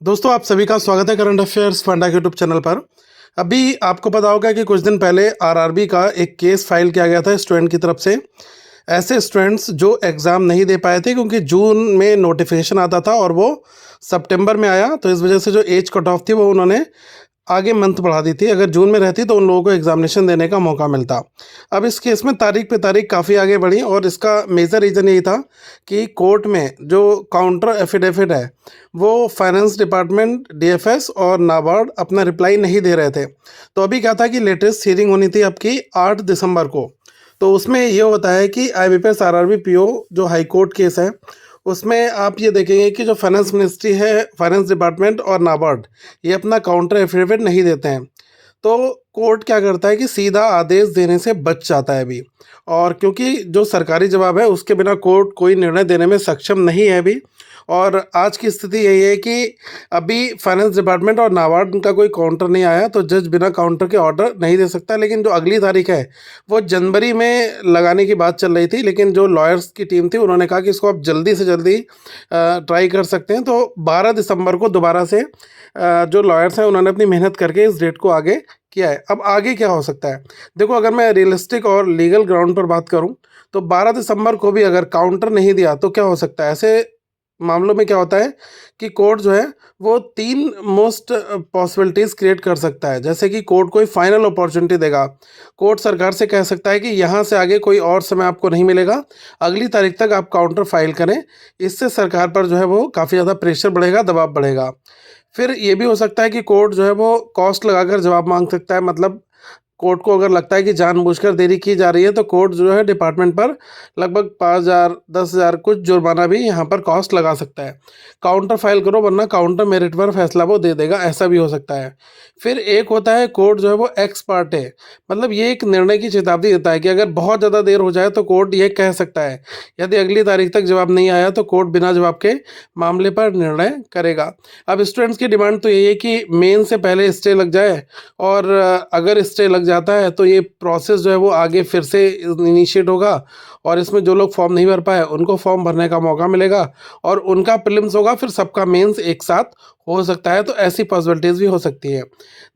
दोस्तों आप सभी का स्वागत है करंट अफेयर्स फंडा के यूट्यूब चैनल पर। अभी आपको पता होगा कि कुछ दिन पहले आरआरबी का एक केस फाइल किया गया था स्टूडेंट की तरफ से। ऐसे स्टूडेंट्स जो एग्ज़ाम नहीं दे पाए थे क्योंकि जून में नोटिफिकेशन आता था और वो सितंबर में आया, तो इस वजह से जो एज कट ऑफ थी वो उन्होंने आगे मंथ बढ़ा दी थी। अगर जून में रहती तो उन लोगों को एग्जामिनेशन देने का मौका मिलता। अब इस केस में तारीख पे तारीख काफ़ी आगे बढ़ी और इसका मेजर रीज़न यही था कि कोर्ट में जो काउंटर एफिडेविट है वो फाइनेंस डिपार्टमेंट, डीएफएस और नाबार्ड अपना रिप्लाई नहीं दे रहे थे। तो अभी क्या था कि लेटेस्ट हियरिंग होनी थी आपकी 8 दिसंबर को। तो उसमें ये होता है कि आईबीपीएस आरआरबी पीओ जो हाई कोर्ट केस है उसमें आप ये देखेंगे कि जो फाइनेंस मिनिस्ट्री है, फाइनेंस डिपार्टमेंट और नाबार्ड ये अपना काउंटर एफिडेविट नहीं देते हैं। तो कोर्ट क्या करता है कि सीधा आदेश देने से बच जाता है अभी। और क्योंकि जो सरकारी जवाब है उसके बिना कोर्ट कोई निर्णय देने में सक्षम नहीं है अभी। और आज की स्थिति यही है कि अभी फाइनेंस डिपार्टमेंट और नाबार्ड का कोई काउंटर नहीं आया, तो जज बिना काउंटर के ऑर्डर नहीं दे सकता। लेकिन जो अगली तारीख है वो जनवरी में लगाने की बात चल रही थी, लेकिन जो लॉयर्स की टीम थी उन्होंने कहा कि इसको आप जल्दी से जल्दी ट्राई कर सकते हैं। तो 12 दिसंबर को दोबारा से जो लॉयर्स हैं उन्होंने अपनी मेहनत करके इस डेट को आगे किया है। अब आगे क्या हो सकता है? देखो, अगर मैं रियलिस्टिक और लीगल ग्राउंड पर बात करूं तो 12 दिसंबर को भी अगर काउंटर नहीं दिया तो क्या हो सकता है? ऐसे मामलों में क्या होता है कि कोर्ट जो है वो 3 मोस्ट पॉसिबिलिटीज़ क्रिएट कर सकता है। जैसे कि कोर्ट कोई फाइनल अपॉर्चुनिटी देगा। कोर्ट सरकार से कह सकता है कि यहाँ से आगे कोई और समय आपको नहीं मिलेगा, अगली तारीख तक आप काउंटर फाइल करें। इससे सरकार पर जो है वो काफ़ी ज़्यादा प्रेशर बढ़ेगा, दबाव बढ़ेगा। फिर ये भी हो सकता है कि कोर्ट जो है वो कॉस्ट लगाकर जवाब मांग सकता है। मतलब कोर्ट को अगर लगता है कि जानबूझकर देरी की जा रही है तो कोर्ट जो है डिपार्टमेंट पर लगभग 5,000 10,000 कुछ जुर्माना भी यहाँ पर कॉस्ट लगा सकता है। काउंटर फाइल करो वरना काउंटर मेरिट पर फैसला वो दे देगा, ऐसा भी हो सकता है। फिर एक होता है कोर्ट जो है वो एक्स पार्टे, मतलब ये एक निर्णय की चेतावनी देता है कि अगर बहुत ज़्यादा देर हो जाए तो कोर्ट ये कह सकता है। यदि अगली तारीख तक जवाब नहीं आया तो कोर्ट बिना जवाब के मामले पर निर्णय करेगा। अब स्टूडेंट्स की डिमांड तो यही है कि मेन से पहले स्टे लग जाए, और अगर स्टे लग जाता है तो ये प्रोसेस जो है वो आगे फिर से इनिशिएट होगा और इसमें जो लोग फॉर्म नहीं भर पाए उनको फॉर्म भरने का मौका मिलेगा और उनका प्रीलिम्स होगा, फिर सबका मेंस एक साथ हो सकता है। तो ऐसी पॉसिबिलिटीज़ भी हो सकती है।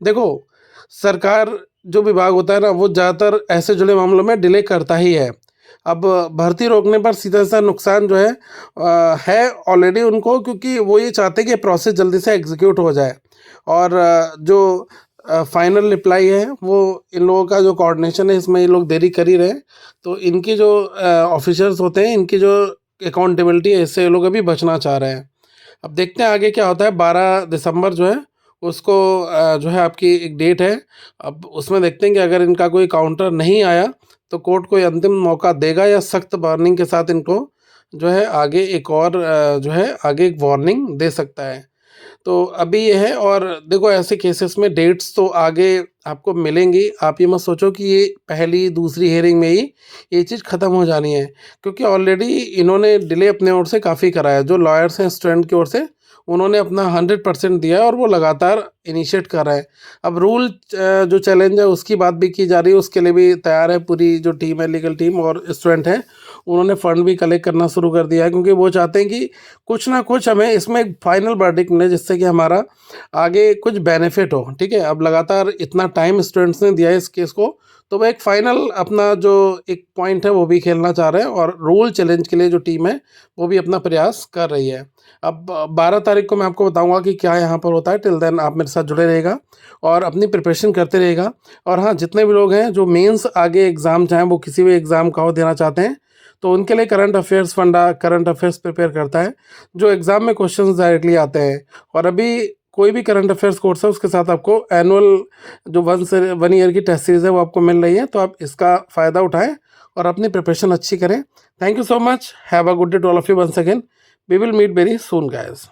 देखो, सरकार जो विभाग होता है ना वो ज़्यादातर ऐसे जुड़े मामलों में डिले करता ही है। अब भर्ती रोकने पर सीधा सा नुकसान जो है ऑलरेडी उनको, क्योंकि वो ये चाहते हैं कि प्रोसेस जल्दी से एग्जीक्यूट हो जाए। और जो फाइनल रिप्लाई है वो इन लोगों का जो कोऑर्डिनेशन है इसमें ये लोग देरी कर ही रहे हैं। तो इनकी जो ऑफिसर्स होते हैं इनकी जो अकाउंटेबिलिटी है इससे ये लोग अभी बचना चाह रहे हैं। अब देखते हैं आगे क्या होता है। 12 दिसंबर जो है उसको जो है आपकी एक डेट है। अब उसमें देखते हैं कि अगर इनका कोई काउंटर नहीं आया तो कोर्ट कोई अंतिम मौका देगा या सख्त वार्निंग के साथ इनको जो है आगे एक और जो है आगे एक वार्निंग दे सकता है। तो अभी ये है। और देखो, ऐसे केसेस में डेट्स तो आगे आपको मिलेंगी। आप ये मत सोचो कि ये पहली दूसरी हेयरिंग में ही ये चीज़ ख़त्म हो जानी है, क्योंकि ऑलरेडी इन्होंने डिले अपने ओर से काफ़ी करा है। जो लॉयर्स हैं स्टूडेंट की ओर से उन्होंने अपना 100% दिया है और वो लगातार इनिशिएट कर रहे हैं। अब रूल जो चैलेंज है उसकी बात भी की जा रही है, उसके लिए भी तैयार है पूरी जो टीम है, लीगल टीम और स्टूडेंट हैं। उन्होंने फ़ंड भी कलेक्ट करना शुरू कर दिया है, क्योंकि वो चाहते हैं कि कुछ ना कुछ हमें इसमें एक फाइनल वर्डिक्ट मिले जिससे कि हमारा आगे कुछ बेनिफिट हो। ठीक है, अब लगातार इतना टाइम स्टूडेंट्स ने दिया है इस केस को, तो वो एक फ़ाइनल अपना जो एक पॉइंट है वो भी खेलना चाह रहे हैं। और रूल चैलेंज के लिए जो टीम है वो भी अपना प्रयास कर रही है। अब 12 तारीख को मैं आपको बताऊंगा कि क्या यहाँ पर होता है। टिल देन आप मेरे साथ जुड़े रहेगा और अपनी प्रिपरेशन करते रहेगा। और हाँ, जितने भी लोग हैं जो मेंस आगे एग्ज़ाम चाहें वो किसी भी एग्ज़ाम का हो देना चाहते हैं तो उनके लिए current affairs funda current affairs prepare करता है, जो एग्ज़ाम में क्वेश्चंस डायरेक्टली आते हैं। और अभी कोई भी करंट अफेयर्स कोर्स है उसके साथ आपको एनुअल जो 1 ईयर की टेस्ट सीरीज़ है वो आपको मिल रही है। तो आप इसका फ़ायदा उठाएं और अपनी प्रिपरेशन अच्छी करें। Thank you so much. Have a good day to all of you once again. We will meet very soon guys.